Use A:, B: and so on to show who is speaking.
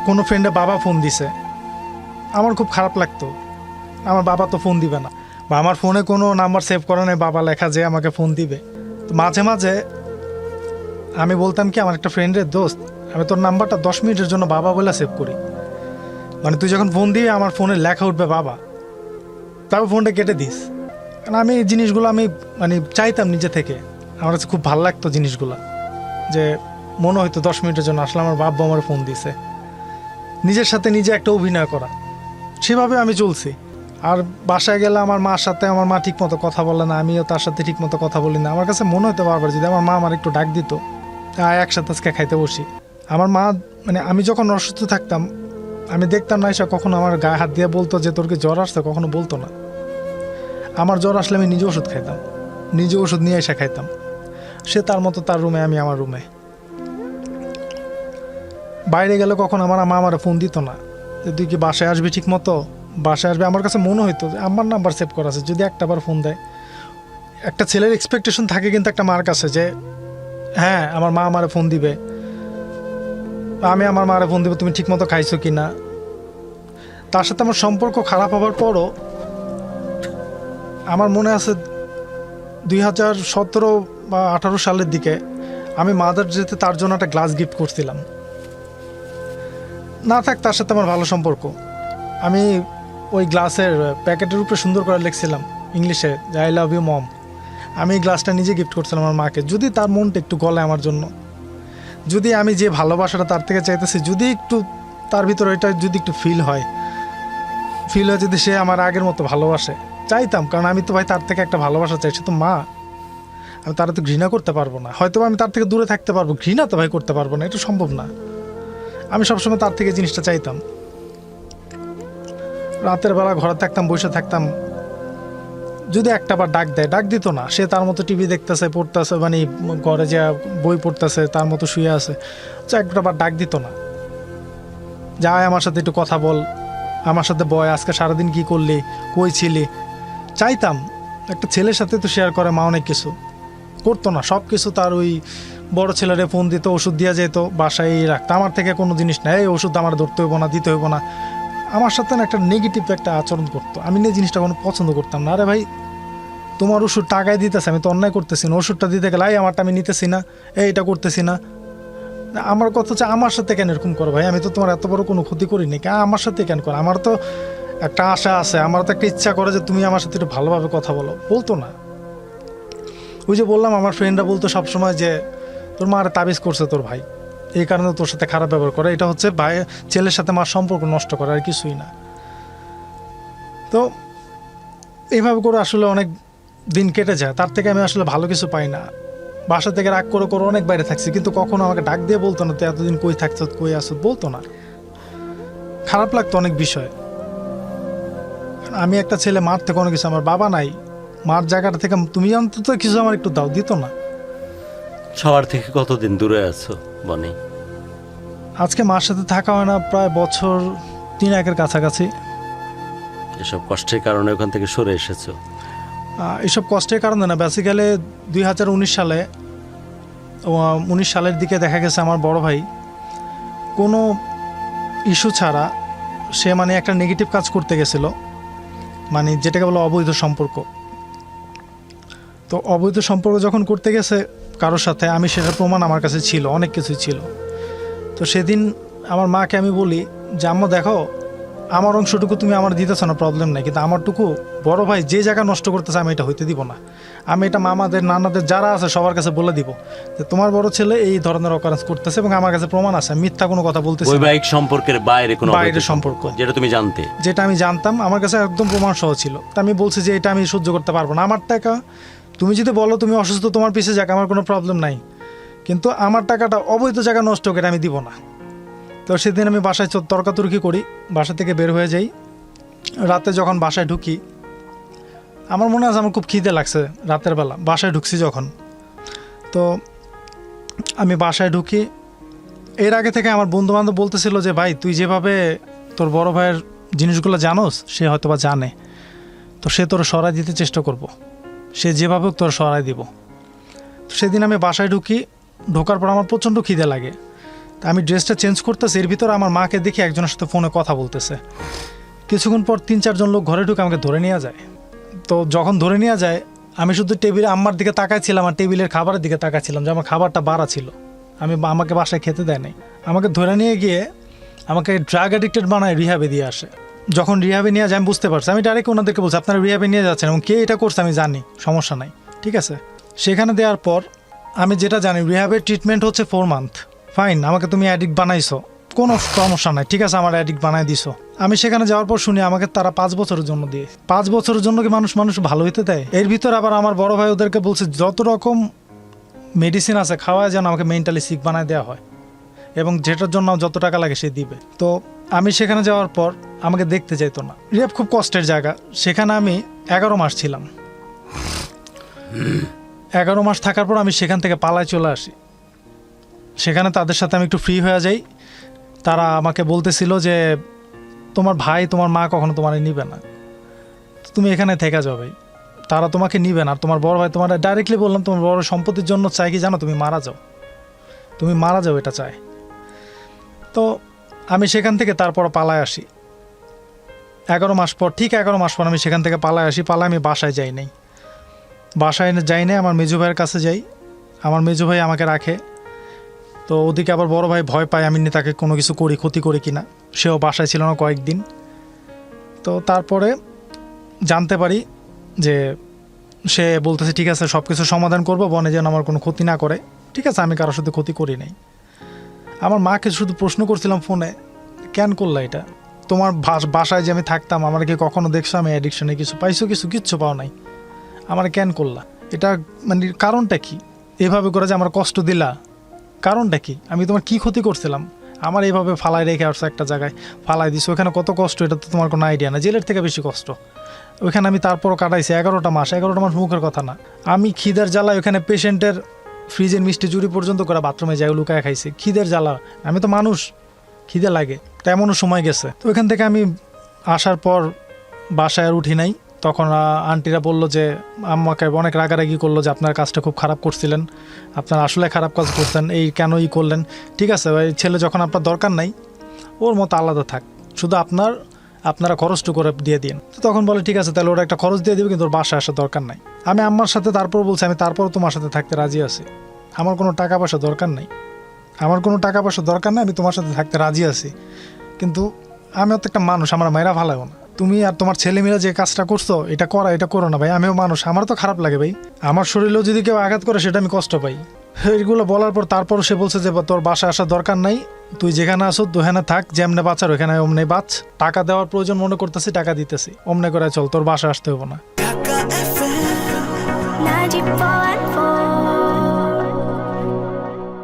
A: কোনো ফ্রেন্ডে বাবা ফোন দিছে, আমার খুব খারাপ লাগতো। আমার বাবা তো ফোন দিবে না, বা আমার ফোনে কোনো নাম্বার সেভ করা নেই বাবা লেখা যে আমাকে ফোন দিবে। তো মাঝে মাঝে আমি বলতাম কি, আমার একটা ফ্রেন্ডের দোস্ত, আমি তোর নাম্বারটা 10 মিনিটের জন্য বাবা বলে সেভ করি, মানে তুই যখন ফোন দিবি আমার ফোনে লেখা উঠবে বাবা, তারপর ফোনটা কেটে দিস। কারণ আমি এই জিনিসগুলো আমি মানে চাইতাম নিজে থেকে, আমার কাছে খুব ভালো লাগতো জিনিসগুলো, যে মনে হয়তো 10 মিনিটের জন্য আসলে আমার বাবা আমার ফোন দিছে। নিজের সাথে নিজে একটা অভিনয় করা, সেভাবে আমি চলছি। আর বাসায় গেলে আমার মার সাথে আমার মা ঠিক মতো কথা বলে না, আমিও তার সাথে ঠিক মতো কথা বলি না। আমার কাছে মনে হতো বারবার যদি আমার মা আমার একটু ডাক দিত, একসাথে আজকে খাইতে বসি। আমার মা মানে আমি যখন অসুস্থ থাকতাম আমি দেখতাম না এসে কখনো আমার গায়ে হাত দিয়ে বলতো যে তোর কি জ্বর আসছে, কখনো বলতো না। আমার জ্বর আসলে আমি নিজে ওষুধ খাইতাম, নিজে ওষুধ নিয়ে এসে খাইতাম। সে তার মতো তার রুমে, আমি আমার রুমে। বাইরে গেলে কখন আমার মা আমার ফোন দিত না যে তুই কি বাসায় আসবি ঠিক মতো, বাসায় আসবে। আমার কাছে মনে হইতো যে আমার নাম্বার সেভ করা আছে, যদি একটা বার ফোন দেয়। একটা ছেলের এক্সপেকটেশন থাকে কিন্তু একটা মার কাছে যে হ্যাঁ আমার মা আমারে ফোন দিবে, আমি আমার মারে ফোন দিব, তুমি ঠিক মতো খাইছো কি না। তার সাথে আমার সম্পর্ক খারাপ হওয়ার পরও আমার মনে আছে 2017 বা 18 সালের দিকে আমি মাদার ডেতে তার জন্য একটা গ্লাস গিফট করছিলাম। না থাক তার সাথে আমার ভালো সম্পর্ক, আমি ওই গ্লাসের প্যাকেটের উপরে সুন্দর করে লিখছিলাম ইংলিশে যে আই লাভ ইউ মম। আমি এই গ্লাসটা নিজে গিফট করছিলাম আমার মাকে। যদি তার মনটা একটু গলায় আমার জন্য, যদি আমি যে ভালোবাসাটা তার থেকে চাইতেছি যদি একটু তার ভিতরে এটা যদি একটু ফিল হয় যদি সে আমার আগের মতো ভালোবাসে, চাইতাম। কারণ আমি তো ভাই তার থেকে একটা ভালোবাসা চাই, সে তো মা। আমি তারা তো ঘৃণা করতে পারবো না, হয়তো আমি তার থেকে দূরে থাকতে পারবো, ঘৃণা তো ভাই করতে পারবো না, এটা সম্ভব না। আমি সবসময় তার থেকে জিনিসটা চাইতাম। রাতের বেলা ঘরে থাকতাম, বসে থাকতাম, যদি একটা বার ডাক দেয়, ডাক দিত না। সে তার মতো টিভি দেখতেছে, পড়তেছে, মানে ঘরে যা বই পড়তেছে, তার মতো শুয়ে আছে, একটা বার ডাক দিত না, যায় আমার সাথে একটু কথা বল, আমার সাথে বয়, আজকে সারাদিন কি করলি, কই ছিলি। চাইতাম একটা ছেলের সাথে তো শেয়ার করে মা, অনেক কিছু করতো না। সব কিছু তার ওই বড় ছেলেরে ফোন দিত, ওষুধ দিয়া যেত, বাসায় রাখতো। আমার থেকে কোনো জিনিস নাই, এই ওষুধ আমার ধরতে হইব না, দিতে হইব না। আমার সাথে না একটা নেগেটিভ একটা আচরণ করতো। আমি এই জিনিসটা কোনো পছন্দ করতাম না। আরে ভাই তোমার ওষুধ টাকায় দিতেছে, আমি তো অন্যায় করতেছি না। ওষুধটা দিতে গেলে আমারটা আমি নিতেছি না, এইটা করতেছি না। আমার কথা হচ্ছে আমার সাথে কেন এরকম করো ভাই, আমি তো তোমার এত বড় কোনো ক্ষতি করিনি, কেন আমার সাথে কেন করো। আমার তো একটা আশা আছে, আমার তো একটা ইচ্ছা করে যে তুমি আমার সাথে একটু ভালোভাবে কথা বলো। বলতো না। ওই যে বললাম আমার ফ্রেন্ডরা বলতো সবসময় যে তোর মা আরে তাবিজ করছে তোর ভাই, এই কারণে তোর সাথে খারাপ ব্যবহার করে। এটা হচ্ছে ভাই ছেলের সাথে মার সম্পর্ক নষ্ট করে, আর কিছুই না। তো এইভাবে করে আসলে অনেক দিন কেটে যায়, তার থেকে আমি আসলে ভালো কিছু পাই না। বাসা থেকে রাগ করে করে অনেক বাইরে থাকছি, কিন্তু কখনো আমাকে ডাক দিয়ে বলতো না তুই এতদিন কই থাকছ, কই আসো, বলতো না। খারাপ লাগতো অনেক বিষয়। আমি একটা ছেলে, মার থেকে অনেক কিছু, আমার বাবা নাই, মার জায়গাটা থেকে তুমি অন্তত কিছু আমার একটু দাও, দিত না।
B: সবার থেকে কতদিন দূরে আছো বনি?
A: আজকে মার সাথে থাকা হয় না প্রায় বছর 3-1 কাছাকাছি।
B: এসব কষ্টের কারণে ওখান থেকে সরে এসেছো?
A: এইসব কষ্টের কারণে না, বেসিক্যালি 2019 সালে 19 সালের দিকে দেখা গেছে আমার বড় ভাই কোনো ইস্যু ছাড়া সে মানে একটা নেগেটিভ কাজ করতে গেছিল, মানে যেটাকে বলো অবৈধ সম্পর্ক। তো অবৈধ সম্পর্ক যখন করতে গেছে কারোর সাথে, আমি সেটার প্রমাণ আমার কাছে ছিল, অনেক কিছুই ছিল। তো সেদিন আমার মাকে আমি বলি যে আম্মা দেখো, আমার অংশটুকু তুমি আমার দিতেছ না, প্রবলেম নাই, কিন্তু আমারটুকু বড় ভাই যে জায়গা নষ্ট করতেছে আমি এটা হইতে দিব না। আমি এটা মামাদের, নানাদের যারা আছে সবার কাছে বলে দিব যে তোমার বড় ছেলে এই ধরনের অকারেন্স করতেছে, এবং আমার কাছে প্রমাণ আছে, মিথ্যা কোনো কথা বলতেছে না।
B: বৈবাহিক সম্পর্কের বাইরে কোনো
A: বাইরের সম্পর্ক,
B: যেটা তুমি জানতে,
A: যেটা আমি জানতাম, আমার কাছে একদম প্রমাণ সহ ছিল। তা আমি বলছি যে এটা আমি সহ্য করতে পারবো না। আমার টাকা তুমি যদি বলো তুমি অসুস্থ, তোমার পিছিয়ে যাক, আমার কোনো প্রবলেম নাই, কিন্তু আমার টাকাটা অবৈধ জায়গা নষ্ট করে আমি দিব না। তো সেদিন আমি বাসায় তর্কাতর্কি করি, বাসা থেকে বের হয়ে যাই। রাতে যখন বাসায় ঢুকি, আমার মনে আছে আমার খুব খিদে লাগছে রাতের বেলা, বাসায় ঢুকছি যখন। তো আমি বাসায় ঢুকি, এর আগে থেকে আমার বন্ধুবান্ধব বলতেছিল যে ভাই তুই যেভাবে তোর বড় ভাইয়ের জিনিসগুলো জানোস, সে হয়তো বা জানে, তো সে তোর সরাই দিতে চেষ্টা করব, সে যেভাবে হোক তোর সরাই দিব। তো সেদিন আমি বাসায় ঢুকি, ঢোকার পর আমার প্রচণ্ড খিদে লাগে। আমি ড্রেসটা চেঞ্জ করতেছি, এর ভিতরে আমার মাকে দেখি একজনের সাথে ফোনে কথা বলতেছে। কিছুক্ষণ পর 3-4 জন লোক ঘরে ঢুকে আমাকে ধরে নিয়ে যায়। তো যখন ধরে নিয়ে যায়, আমি শুধু টেবিলে আম্মার দিকে তাকাইছিলাম আর টেবিলের খাবারের দিকে তাকাইছিলাম যে আমার খাবারটা বাড়া ছিল, আমাকে বাসায় খেতে দেয় নাই। আমাকে ধরে নিয়ে গিয়ে আমাকে ড্রাগ অ্যাডিক্টেড বানায় রিহাবে দিয়ে আসে। যখন রিহাবে নিয়ে যায় আমি বুঝতে পারছি, আমি ডাইরেক্ট ওনাদেরকে বলছি আপনারা রিহাবে নিয়ে যাচ্ছেন এবং কে এটা করছে আমি জানি, সমস্যা নাই, ঠিক আছে। সেখানে দেওয়ার পর আমি যেটা জানি রিহাবের ট্রিটমেন্ট হচ্ছে 4 মান্থ। ফাইন, আমাকে তুমি অ্যাডিক্ট বানাইছো, কোনো সমস্যা নাই, ঠিক আছে, আমার অ্যাডিক্ট বানাই দিছো। আমি সেখানে যাওয়ার পর শুনি আমাকে তারা 5 বছরের জন্য দিয়ে। 5 বছরের জন্য কি মানুষ ভালো হইতে দেয়? এর ভিতর আবার আমার বড় ভাই ওদেরকে বলছে যত রকম মেডিসিন আছে খাওয়ায় যেন আমাকে মেন্টালি সিক বানায় দেওয়া হয় এবং যেটার জন্য যত টাকা লাগে সে দিবে। তো আমি সেখানে যাওয়ার পর আমাকে দেখতে চাইতো না। রিহাব খুব কষ্টের জায়গা, সেখানে আমি 11 মাস ছিলাম। 11 মাস থাকার পর আমি সেখান থেকে পালায় চলে আসি। সেখানে তাদের সাথে আমি একটু ফ্রি হয়ে যাই। তারা আমাকে বলতেছিল যে তোমার ভাই তোমার মা কখনো তোমার নিবে না, তুমি এখানে থেকে যাও ভাই, তারা তোমাকে নিবে না। আর তোমার বড় ভাই তোমার ডাইরেক্টলি বললাম তোমার বড় সম্পত্তির জন্য চাই কি জানো, তুমি মারা যাও, এটা চায়। তো আমি সেখান থেকে তারপর পালায় আসি 11 মাস পর, ঠিক 11 মাস পর আমি সেখান থেকে পালায় আসি। আমি বাসায় যাই নাই, আমার মেজো ভাইয়ের কাছে যাই। আমার মেজো ভাই আমাকে রাখে। তো ওদিকে আবার বড় ভাই ভয় পায় আমি তাকে কোনো কিছু ক্ষতি করি কিনা, সেও বাসায় ছিল না কয়েকদিন। তো তারপরে জানতে পারি যে সে বলতেছে ঠিক আছে সব কিছু সমাধান করবো, বনে যেন আমার কোনো ক্ষতি না করে। ঠিক আছে, আমি কারোর সাথে ক্ষতি করি নাই। আমার মাকে শুধু প্রশ্ন করছিলাম ফোনে, কেন করলা এটা? তোমার বাসায় যে আমি থাকতাম আমার কি কখনো দেখছো আমি অ্যাডিকশনে কিছু পাইছো? কিচ্ছু পাও নাই, আমার কেন করলা এটা? মানে কারণটা কি এভাবে করে যে আমার কষ্ট দিলা? কারণটা কি? আমি তোমার কি ক্ষতি করছিলাম? আমার এইভাবে ফালাই রেখে আসছো একটা জায়গায়, ফালাই দিছো, ওখানে কত কষ্ট এটা তো তোমার কোনো আইডিয়া না, জেলের থেকে বেশি কষ্ট ওইখানে। আমি তারপরও কাটাইছি 11টা মাস মুখের কথা না। আমি খিদের জ্বালায় ওখানে পেশেন্টের ফ্রিজের মিষ্টি চুরি পর্যন্ত করে বাথরুমে যাই লুকায় খাইছি, খিদের জ্বালা। আমি তো মানুষ, খিদে লাগে, তেমনও সময় গেছে। তো ওইখান থেকে আমি আসার পর বাসায় আর উঠি নাই। তখন আন্টিরা বলল যে আম্মাকে অনেক রাগারাগি করলো যে আপনার কাজটা খুব খারাপ করছিলেন, আপনার আসলে খারাপ কাজ করতেন, কেন করলেন? ঠিক আছে ভাই, ছেলে যখন আপনার দরকার নাই ওর মতো আলাদা থাক, শুধু আপনারা খরচটু করে দিয়ে দিন। তো তখন বলে ঠিক আছে তাহলে ওরা একটা খরচ দিয়ে দিবে, কিন্তু ওর বাসায় আসার দরকার নাই। আমি আম্মার সাথে তারপর বলছি আমি তারপরও তোমার সাথে থাকতে রাজি আছি, আমার কোনো টাকা পয়সা দরকার নাই, আমি তোমার সাথে থাকতে রাজি আছি, কিন্তু আমিও তো একটা মানুষ, আমার মায়েরা ভালো না। তুমি আর তোমার ছেলেমেয়েরা যে কাজটা করছো এটা করো না ভাই, আমিও মানুষ, আমারও তো খারাপ লাগে ভাই, আমার শরীরেও যদি কেউ আঘাত করে সেটা আমি কষ্ট পাই। এইগুলো বলার পর তারপরও সে বলছে যে তোর বাসায় আসার দরকার নাই, তুই যেখানে আসো ওখানে থাক, যেমনে বাঁচার ওখানে অমনে বাঁচ, টাকা দেওয়ার প্রয়োজন মনে করতেছি টাকা দিতেছি, অমনে করে চল, তোর বাসায় আসতে হবো না।